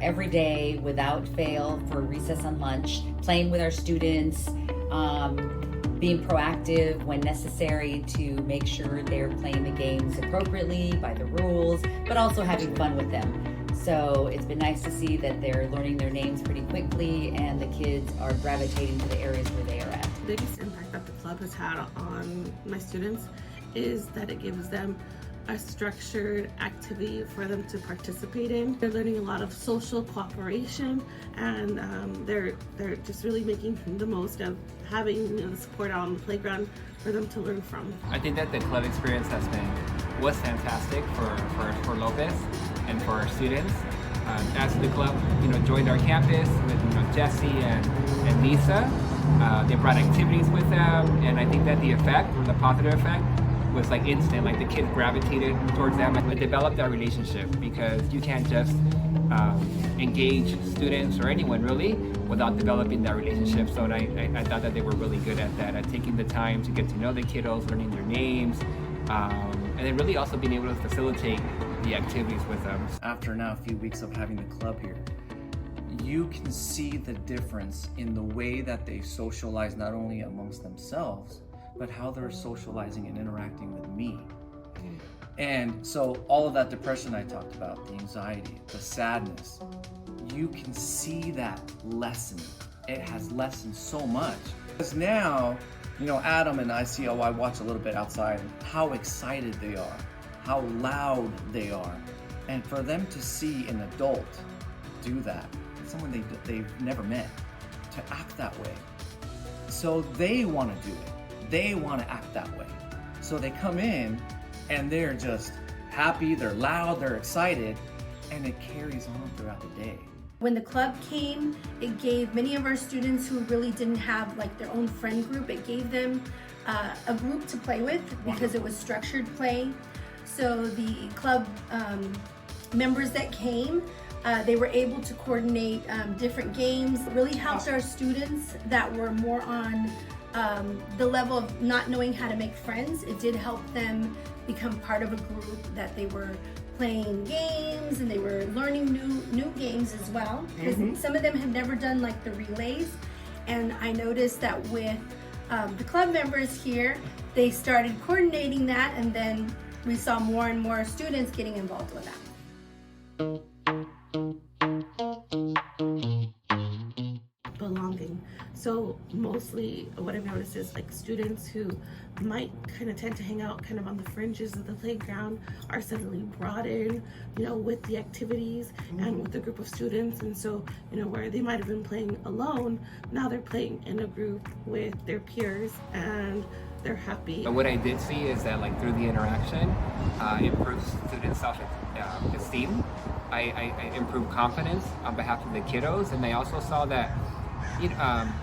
every day without fail for recess and lunch, playing with our students, being proactive when necessary to make sure they're playing the games appropriately by the rules, but also having fun with them. So it's been nice to see that they're learning their names pretty quickly and the kids are gravitating to the areas where they are at. The biggest impact that the club has had on my students is that it gives them a structured activity for them to participate in. They're learning a lot of social cooperation, and they're just really making the most of having the support out on the playground for them to learn from. I think that the club experience was fantastic for Lopez and for our students. As the club joined our campus with Jesse and Lisa, they brought activities with them, and I think that the effect, or the positive effect, was like instant. Like the kids gravitated towards them and developed that relationship, because you can't just engage students or anyone really without developing that relationship. So I thought that they were really good at that, at taking the time to get to know the kiddos, learning their names, and then really also being able to facilitate the activities with them. After now a few weeks of having the club here, you can see the difference in the way that they socialize, not only amongst themselves, but how they're socializing and interacting with me. And so all of that depression I talked about, the anxiety, the sadness, you can see that lessen. It has lessened so much. Because now, Adam and I watch a little bit outside, how excited they are, how loud they are. And for them to see an adult do that, someone they've never met, to act that way. So they want to do it. They want to act that way. So they come in and they're just happy, they're loud, they're excited, and it carries on throughout the day. When the club came, it gave many of our students who really didn't have their own friend group, it gave them a group to play with because it was structured play. So the club members that came, they were able to coordinate different games. It really helped our students that were more on the level of not knowing how to make friends. It did help them become part of a group, that they were playing games and they were learning new games as well, because some of them had never done the relays. And I noticed that with the club members here, they started coordinating that, and then we saw more and more students getting involved with that. Belonging. So mostly what I've noticed is students who might kind of tend to hang out kind of on the fringes of the playground are suddenly brought in, with the activities and with a group of students. And so, where they might have been playing alone, now they're playing in a group with their peers and they're happy. What I did see is that through the interaction, improves student self-esteem. I improved confidence on behalf of the kiddos, and I also saw that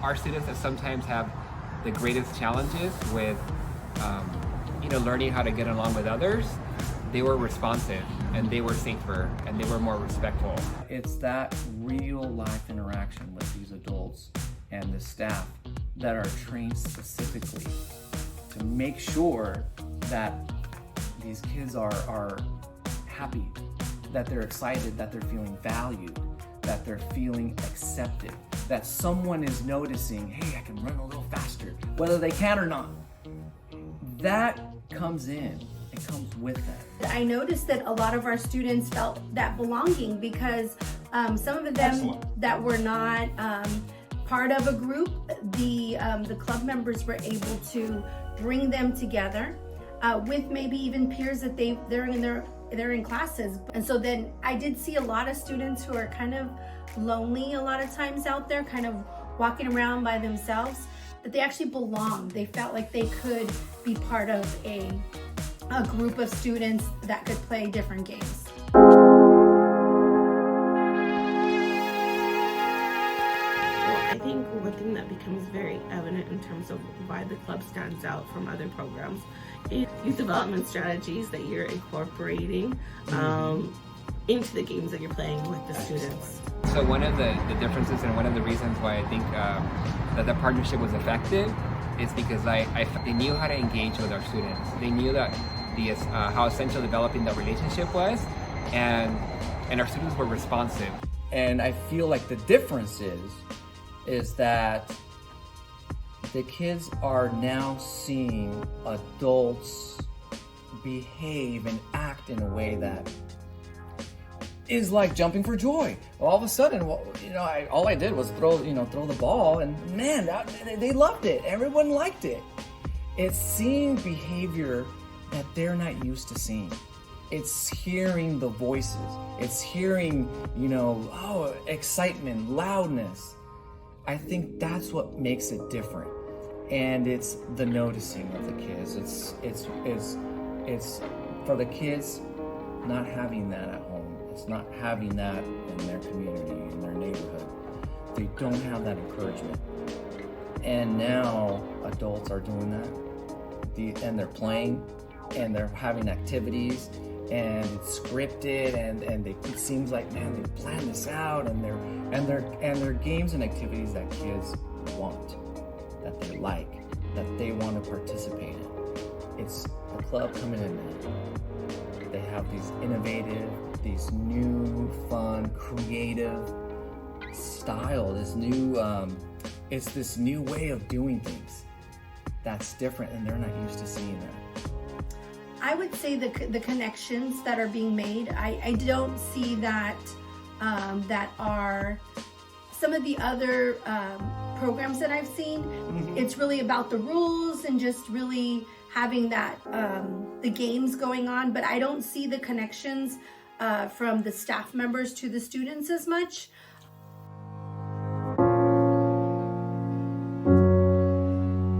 our students that sometimes have the greatest challenges with learning how to get along with others, they were responsive and they were safer and they were more respectful. It's that real life interaction with these adults and the staff that are trained specifically to make sure that these kids are happy, that they're excited, that they're feeling valued, that they're feeling accepted, that someone is noticing, hey, I can run a little faster, whether they can or not. That comes in, it comes with that. I noticed that a lot of our students felt that belonging, because some of them that were not part of a group, the club members were able to bring them together with maybe even peers that they're in classes. And so then I did see a lot of students who are kind of lonely a lot of times out there, kind of walking around by themselves, that they actually belong. They felt like they could be part of a group of students that could play different games. I think one thing that becomes very evident in terms of why the club stands out from other programs is youth development strategies that you're incorporating into the games that you're playing with the students. So one of the differences and one of the reasons why I think that the partnership was effective is because they knew how to engage with our students. They knew that how essential developing that relationship was, and our students were responsive. And I feel like the difference is that the kids are now seeing adults behave and act in a way that is like jumping for joy. All of a sudden, all I did was throw the ball, and man, they loved it. Everyone liked it. It's seeing behavior that they're not used to seeing. It's hearing the voices. It's hearing, excitement, loudness. I think that's what makes it different. And it's the noticing of the kids. It's for the kids not having that at home. It's not having that in their community, in their neighborhood. They don't have that encouragement. And now adults are doing that. And they're playing, and they're having activities, and it's scripted, and it seems like, man, they planned this out, and they're games and activities that kids want, that they like, that they want to participate in. It's the club coming in now. They have these innovative, these new, fun, creative style, this new, it's this new way of doing things that's different, and they're not used to seeing that. I would say the connections that are being made, I don't see that that are some of the other programs that I've seen. Mm-hmm. It's really about the rules and just really having that the games going on, but I don't see the connections from the staff members to the students as much.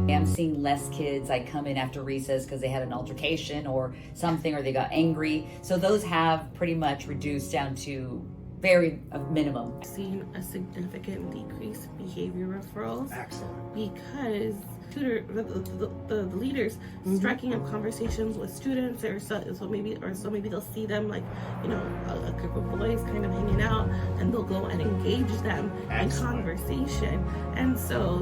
I'm seeing less kids like come in after recess because they had an altercation or something, or they got angry. So those have pretty much reduced down to very minimum. I've seen a significant decrease in behavior referrals. Excellent. Because the leaders striking up conversations with students, so maybe they'll see them like, a group of boys kind of hanging out, and they'll go and engage them in conversation. And so,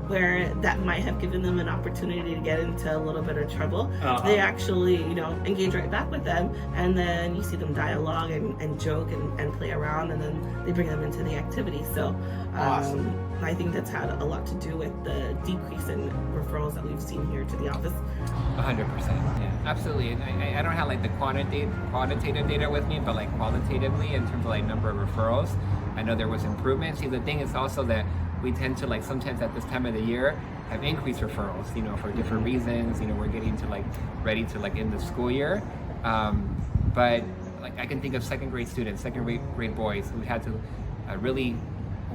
where that might have given them an opportunity to get into a little bit of trouble, they actually, engage right back with them, and then you see them dialogue and joke and play around, and then they bring them into the activity. So awesome. I think that's had a lot to do with the decrease in referrals that we've seen here to the office. 100%. Yeah, absolutely. And I don't have like the quantitative data with me, but like qualitatively in terms of like number of referrals, I know there was improvement. See, the thing is also that we tend to like sometimes at this time of the year have increased referrals, for different reasons. We're getting to like ready to like end the school year. But like I can think of second grade boys who had to really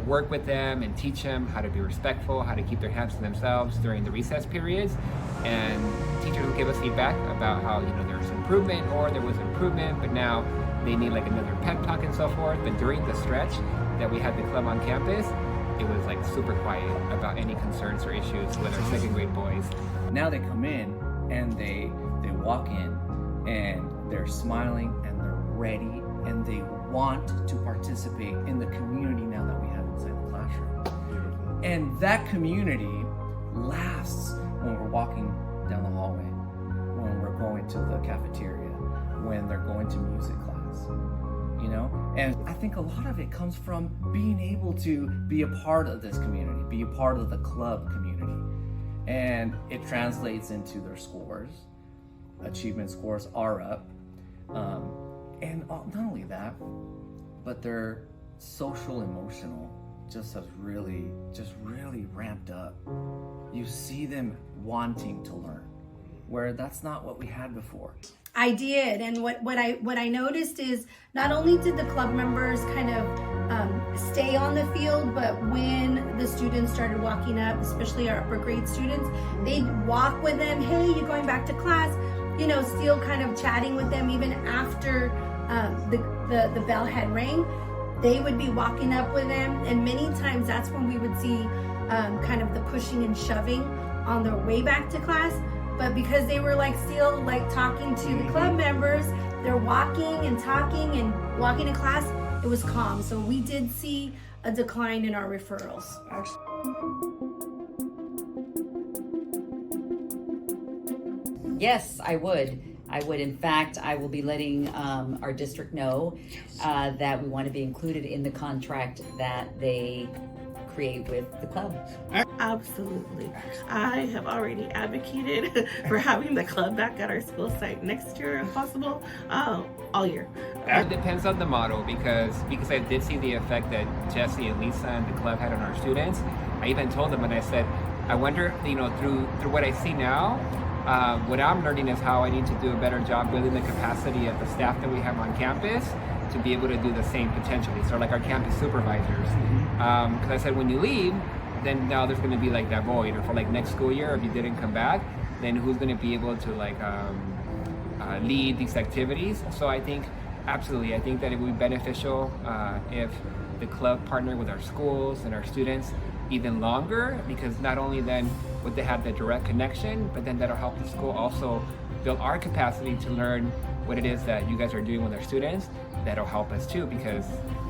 work with them and teach them how to be respectful, how to keep their hands to themselves during the recess periods. And teachers will give us feedback about how, there's improvement or there was improvement, but now they need like another pep talk and so forth. But during the stretch that we had the club on campus, it was like super quiet about any concerns or issues with our second grade boys. Now they come in and they walk in and they're smiling and they're ready and they want to participate in the community now that we have inside the classroom. Beautiful. And that community lasts when we're walking down the hallway, when we're going to the cafeteria, when they're going to music class, And I think a lot of it comes from being able to be a part of this community, be a part of the club community. And it translates into their scores. Achievement scores are up. And not only that, but their social emotional just really ramped up. You see them wanting to learn, where that's not what we had before. I did, and what I noticed is not only did the club members kind of stay on the field, but when the students started walking up, especially our upper grade students, they'd walk with them. Hey, you going back to class? Still kind of chatting with them even after the bell had rang. They would be walking up with them, and many times that's when we would see kind of the pushing and shoving on their way back to class. But because they were still talking to the club members, they're walking and talking and walking to class, it was calm. So we did see a decline in our referrals. Yes, I would. I would. In fact, I will be letting our district know that we want to be included in the contract that they create with the club. Absolutely. I have already advocated for having the club back at our school site next year if possible, all year. It depends on the model because I did see the effect that Jesse and Lisa and the club had on our students. I even told them, and I said, I wonder, through what I see now, what I'm learning is how I need to do a better job building the capacity of the staff that we have on campus to be able to do the same potentially. So like our campus supervisors. Because I said, when you leave, then now there's going to be like that void, or for like next school year, if you didn't come back, then who's going to be able to like lead these activities? So I think, absolutely, I think that it would be beneficial if the club partnered with our schools and our students even longer, because not only then would they have the direct connection, but then that'll help the school also build our capacity to learn what it is that you guys are doing with our students. That'll help us too, because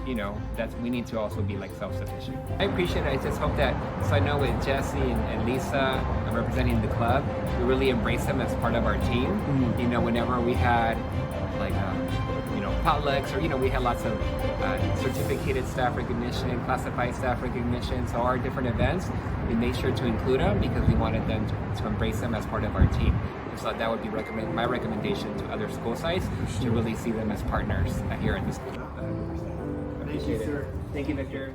we need to also be like self-sufficient. I appreciate it. I just hope that, so I know with Jesse and Lisa representing the club, we really embrace them as part of our team. Whenever we had like potlucks, or we had lots of certificated staff recognition, classified staff recognition, so our different events, we made sure to include them because we wanted them to embrace them as part of our team. So that would be my recommendation to other school sites, to really see them as partners here at the school. Appreciate it. Thank you, Victor.